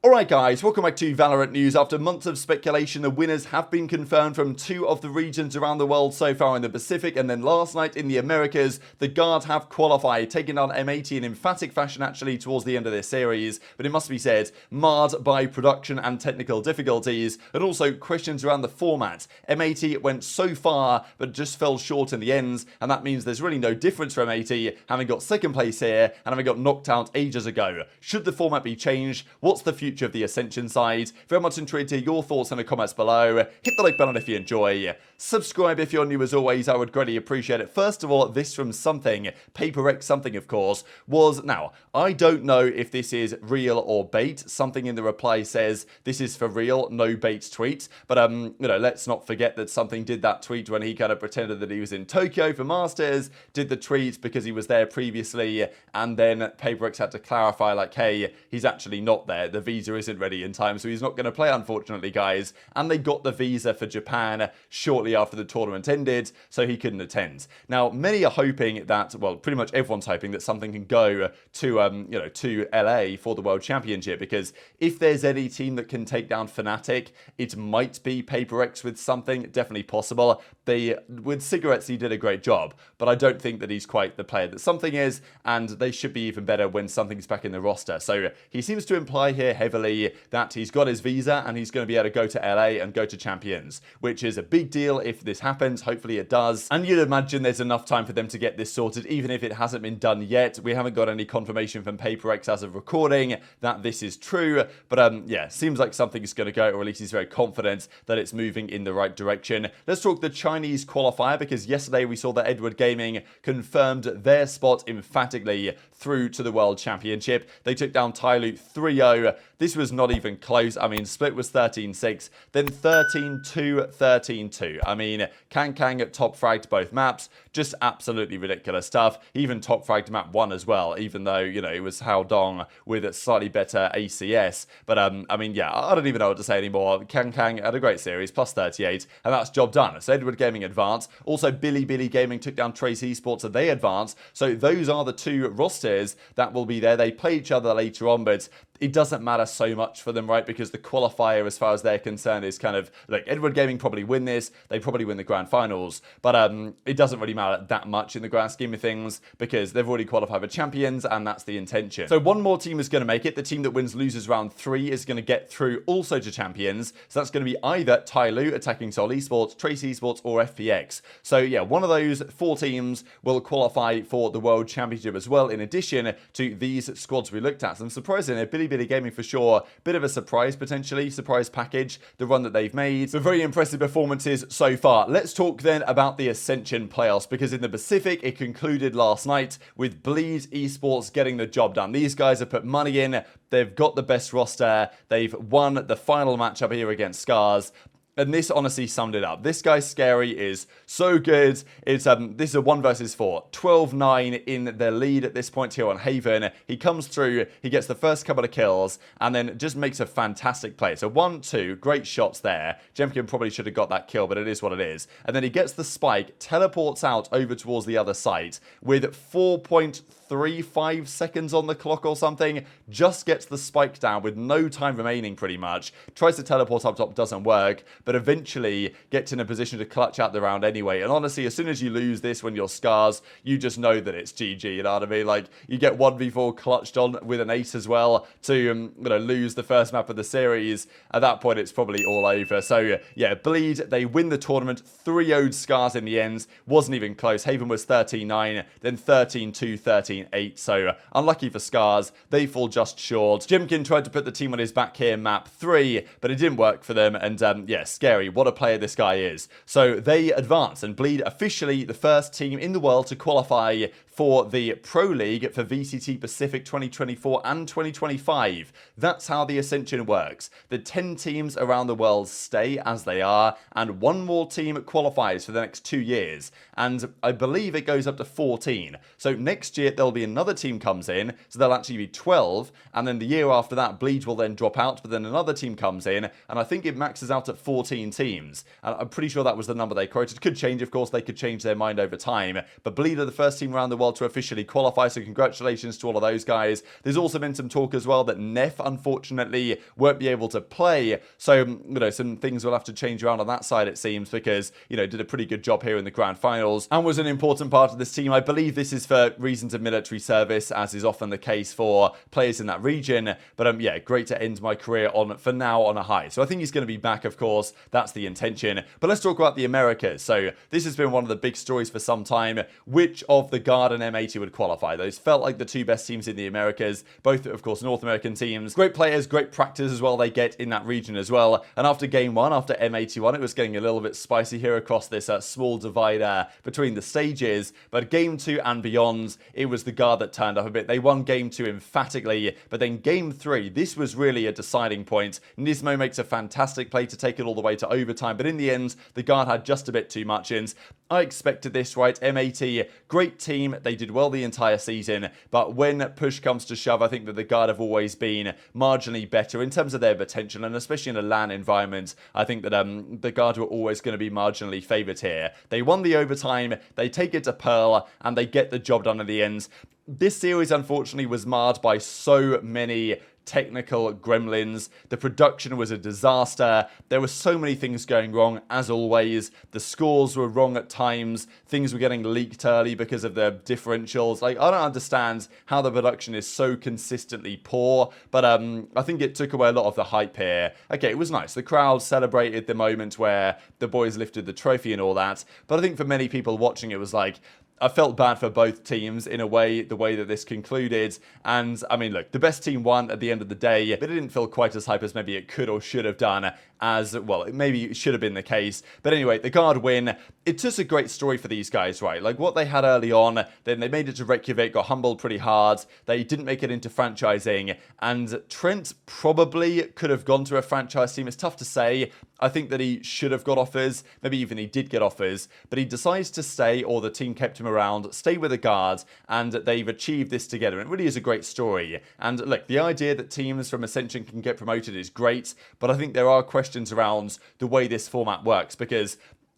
Alright guys, welcome back to Valorant News. After months of speculation, the winners have been confirmed from 2 of the regions around the world so far in the Pacific, and then last night in the Americas, the Guard have qualified, taking down M80 in emphatic fashion actually towards the end of this series, but it must be said, marred by production and technical difficulties, and also questions around the format. M80 went so far, but just fell short in the ends, and that means there's really no difference for M80, having got second place here, and having got knocked out ages ago. Should the format be changed? What's the future of the Ascension side? Very much intrigued to hear your thoughts in the comments below. Hit the like button if you enjoy. Subscribe if you're new as always, I would greatly appreciate it. First of all, this from something, PaperX something of course, was, now, I don't know if this is real or bait. Something in the reply says this is for real, no bait tweet. But, you know, let's not forget that something did that tweet when he kind of pretended that he was in Tokyo for Masters, did the tweet because he was there previously, and then PaperX had to clarify like, hey, he's actually not there. The visa isn't ready in time, so he's not going to play, unfortunately, guys. And they got the visa for Japan shortly after the tournament ended, so he couldn't attend. Now, many are hoping that, well, pretty much everyone's hoping that something can go to, you know, to LA for the World Championship, because if there's any team that can take down Fnatic, it might be PaperX with something, definitely possible. With Cigarettes, he did a great job, but I don't think that he's quite the player that something is, and they should be even better when something's back in the roster. So he seems to imply here heavily that he's got his visa and he's going to be able to go to LA and go to Champions, which is a big deal if this happens. Hopefully it does, and you'd imagine there's enough time for them to get this sorted, even if it hasn't been done yet. We haven't got any confirmation from PaperX as of recording that this is true, but yeah, seems like something's going to go, or at least he's very confident that it's moving in the right direction. Let's talk the Chinese qualifier, because yesterday we saw that Edward Gaming confirmed their spot emphatically through to the World Championship. They took down Tyloo 3-0. This was not even close. I mean, split was 13-6, then 13-2, 13-2. I mean, Kang top fragged both maps. Just absolutely ridiculous stuff. Even top fragged map 1 as well, even though, you know, it was Hao Dong with a slightly better ACS. But, I mean, yeah, I don't even know what to say anymore. Kang had a great series, plus 38, and that's job done. So Edward Gaming advanced. Also, Billy Gaming took down Trace Esports, and they advanced. So those are the 2 rosters that will be there. They play each other later on, but it doesn't matter so much for them, right? Because the qualifier, as far as they're concerned, is kind of, like, Edward Gaming probably win this. They probably win the grand finals. But it doesn't really matter that much in the grand scheme of things, because they've already qualified for champions, and that's the intention. So one more team is going to make it. The team that wins loses round 3 is going to get through also to champions. So that's going to be either Tyloo attacking Seoul Esports, Trace Esports, or FPX. So yeah, one of those 4 teams will qualify for the World Championship as well, in addition to these squads we looked at. So I'm surprised in it. Billy Gaming for sure. Bit of a surprise, potentially. Surprise package, the run that they've made. But very impressive performances so far. Let's talk then about the Ascension playoffs, because in the Pacific, it concluded last night with Bleed Esports getting the job done. These guys have put money in. They've got the best roster. They've won the final matchup here against Scars. And this honestly summed it up. This guy Scary is so good. It's this is a 1 versus 4. 12-9 in their lead at this point here on Haven. He comes through, he gets the first couple of kills, and then just makes a fantastic play. So 1-2, great shots there. Jemkin probably should have got that kill, but it is what it is. And then he gets the spike, teleports out over towards the other side with 4.35 seconds on the clock or something. Just gets the spike down with no time remaining pretty much. Tries to teleport up top, doesn't work, but eventually gets in a position to clutch out the round anyway. And honestly, as soon as you lose this when you're Scars, you just know that it's GG, you know what I mean? Like, you get 1v4 clutched on with an ace as well to, you know, lose the first map of the series. At that point, it's probably all over. So, yeah, Bleed, they win the tournament. 3-0'd Scars in the end. Wasn't even close. Haven was 13-9, then 13-2, 13-8. So, unlucky for Scars. They fall just short. Jimkin tried to put the team on his back here, map 3, but it didn't work for them. And, yeah, Scary, what a player this guy is. So they advance, and Bleed officially the first team in the world to qualify for the Pro League for VCT Pacific 2024 and 2025. That's how the Ascension works. The 10 teams around the world stay as they are, and 1 more team qualifies for the next 2 years. And I believe it goes up to 14. So next year, there'll be another team comes in, so there'll actually be 12, and then the year after that, Bleed will then drop out, but then another team comes in, and I think it maxes out at 14 teams. And I'm pretty sure that was the number they quoted. Could change, of course, they could change their mind over time, but Bleed are the first team around the World to officially qualify, so congratulations to all of those guys. There's also been some talk as well that Dephh, unfortunately, won't be able to play, so, you know, some things will have to change around on that side, it seems, because, you know, did a pretty good job here in the grand finals and was an important part of this team. I believe this is for reasons of military service, as is often the case for players in that region, but yeah, great to end my career on, for now, on a high. So I think he's going to be back, of course, that's the intention. But let's talk about the Americas. So this has been one of the big stories for some time. Which of the Guard and M80 would qualify? Those felt like the two best teams in the Americas, both, of course, North American teams. Great players, great practice as well they get in that region as well. And after game one, after M81, it was getting a little bit spicy here across this small divider between the stages. But game two and beyond, it was the Guard that turned up a bit. They won game two emphatically, but then game three, this was really a deciding point. Nismo makes a fantastic play to take it all the way to overtime, but in the end, the Guard had just a bit too much, and I expected this, right? M80, great team, they did well the entire season, but when push comes to shove, I think that the Guard have always been marginally better in terms of their potential, and especially in a LAN environment, I think that the Guard were always going to be marginally favoured here. They won the overtime, they take it to Pearl, and they get the job done in the end. This series, unfortunately, was marred by so many technical gremlins. The production was a disaster. There were so many things going wrong, as always. The scores were wrong at times. Things were getting leaked early because of the differentials. Like, I don't understand how the production is so consistently poor, but I think it took away a lot of the hype here. Okay, it was nice. The crowd celebrated the moment where the boys lifted the trophy and all that, but I think for many people watching, it was like, I felt bad for both teams in a way, the way that this concluded. And I mean, look, the best team won at the end of the day, but it didn't feel quite as hype as maybe it could or should have done, as well, maybe it should have been the case. But anyway, the Guard win. It's just a great story for these guys, right? Like what they had early on, then they made it to Reykjavik, got humbled pretty hard. They didn't make it into franchising, and Trent probably could have gone to a franchise team. It's tough to say. I think that he should have got offers. Maybe even he did get offers, but he decides to stay, or the team kept him around, stay with the Guard, and they've achieved this together. It really is a great story. And look, the idea that teams from Ascension can get promoted is great, but I think there are questions around the way this format works, because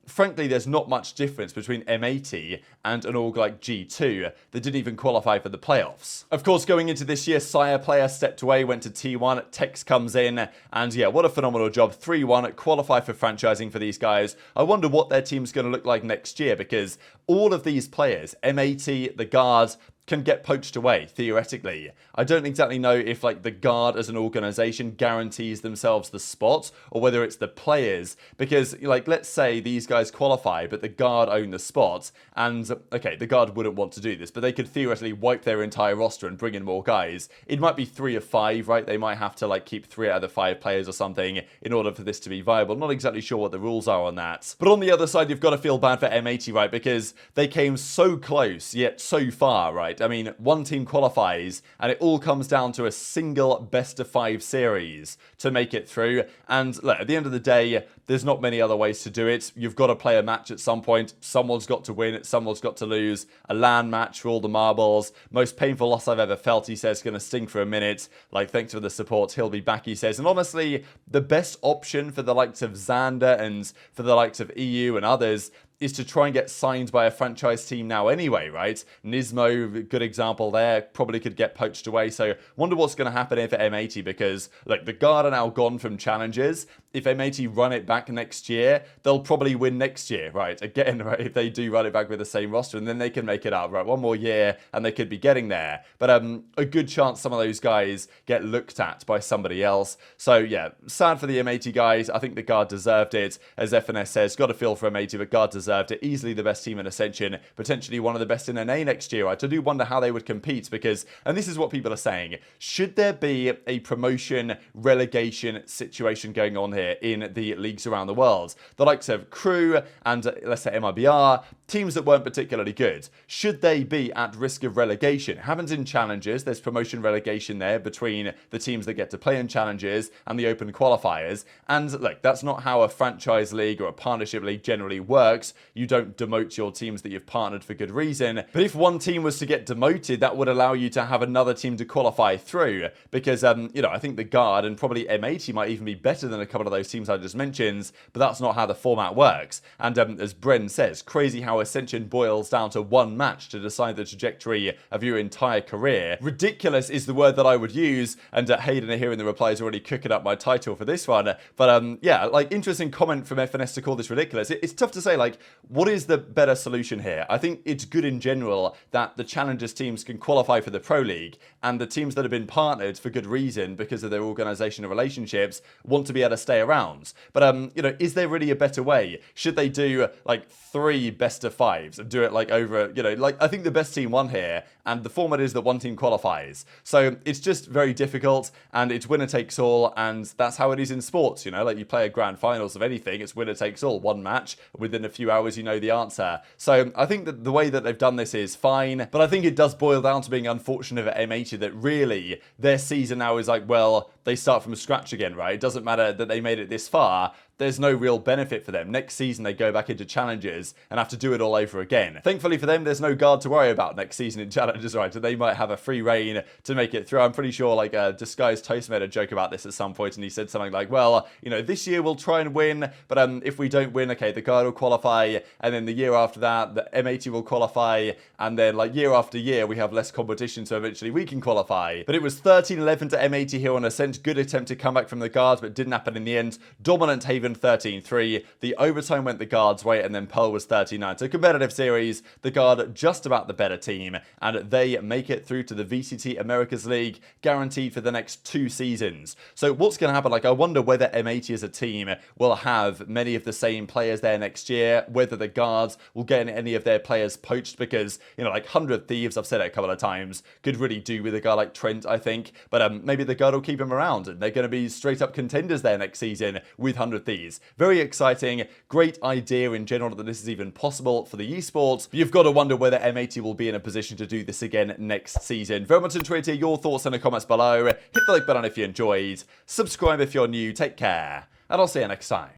frankly, there's not much difference between M80 and an org like G2 that didn't even qualify for the playoffs. Of course, going into this year, Sire player stepped away, went to T1, Tex comes in, and yeah, what a phenomenal job. 3-1, qualify for franchising for these guys. I wonder what their team's going to look like next year, because all of these players, M80, the Guard, can get poached away, theoretically. I don't exactly know if like the Guard as an organization guarantees themselves the spot, or whether it's the players, because like let's say these guys qualify but the Guard own the spot, and okay, the Guard wouldn't want to do this, but they could theoretically wipe their entire roster and bring in more guys. It might be 3 of 5, right? They might have to like keep 3 out of the 5 players or something in order for this to be viable. Not exactly sure what the rules are on that. But on the other side, you've got to feel bad for M80, right? Because they came so close yet so far, right? I mean, one team qualifies and it all comes down to a single best of 5 series to make it through. And look, at the end of the day, there's not many other ways to do it. You've got to play a match at some point. Someone's got to win, someone's got to lose. A LAN match for all the marbles. Most painful loss I've ever felt, he says, going to sting for a minute. Like, thanks for the support, he'll be back, he says. And honestly, the best option for the likes of Xander and for the likes of EU and others is to try and get signed by a franchise team now anyway, right? Nismo, good example there, probably could get poached away. So wonder what's going to happen here for M80, because look, the Guard are now gone from challenges. If M80 run it back next year, they'll probably win next year, right? Again, right, if they do run it back with the same roster, and then they can make it up, right? One more year and they could be getting there. But a good chance some of those guys get looked at by somebody else. So yeah, sad for the M80 guys. I think the Guard deserved it. As FNS says, got a feel for M80, but Guard deserved it. Easily the best team in Ascension, potentially one of the best in NA next year, right? I do wonder how they would compete, because, and this is what people are saying, should there be a promotion relegation situation going on here in the leagues around the world? The likes of Crew and let's say MIBR, teams that weren't particularly good, should they be at risk of relegation? It happens in challenges. There's promotion relegation there between the teams that get to play in challenges and the open qualifiers. And look, that's not how a franchise league or a partnership league generally works. You don't demote your teams that you've partnered for good reason. But if one team was to get demoted, that would allow you to have another team to qualify through. Because, you know, I think the Guard and probably M80 might even be better than a couple of those teams I just mentioned, but that's not how the format works. And as Bren says, crazy how Ascension boils down to one match to decide the trajectory of your entire career. Ridiculous is the word that I would use, and Hayden here in the replies already cooking up my title for this one. But yeah, like, interesting comment from FNS to call this ridiculous. It's tough to say, like, what is the better solution here? I think it's good in general that the Challengers teams can qualify for the Pro League, and the teams that have been partnered for good reason because of their organizational relationships want to be able to stay around. But you know, is there really a better way? Should they do like 3 best of 5s and do it like over, you know, like, I think the best team won here, and the format is that one team qualifies. So it's just very difficult, and it's winner takes all, and that's how it is in sports, you know, like you play a grand finals of anything, it's winner takes all, one match, within a few hours you know the answer. So I think that the way that they've done this is fine, but I think it does boil down to being unfortunate at M80 that really their season now is like, well, they start from scratch again, right? It doesn't matter that they made it this far. There's no real benefit for them. Next season, they go back into Challengers and have to do it all over again. Thankfully for them, there's no guard to worry about next season in Challengers, right? So they might have a free reign to make it through. I'm pretty sure, like, Disguised Toast made a joke about this at some point, and he said something like, well, you know, this year we'll try and win, but if we don't win, okay, the guard will qualify, and then the year after that, the M80 will qualify, and then, like, year after year, we have less competition, so eventually we can qualify. But it was 13-11 to M80 here on Ascent. Good attempt to come back from the guards, but didn't happen in the end. Dominant Haven 13-3. The overtime went the guards' way, and then Pearl was 39. So competitive series, the guard just about the better team, and they make it through to the VCT Americas League, guaranteed for the next 2 seasons. So what's going to happen? Like, I wonder whether M80 as a team will have many of the same players there next year, whether the guards will get any of their players poached, because, you know, like 100 Thieves, I've said it a couple of times, could really do with a guy like Trent, I think, but maybe the guard will keep him around, and they're going to be straight up contenders there next season with 100 Thieves. Very exciting, great idea in general that this is even possible for the esports, but you've got to wonder whether M80 will be in a position to do this again next season. Very much enjoyed to hear your thoughts in the comments below. Hit the like button if you enjoyed, subscribe if you're new, take care, and I'll see you next time.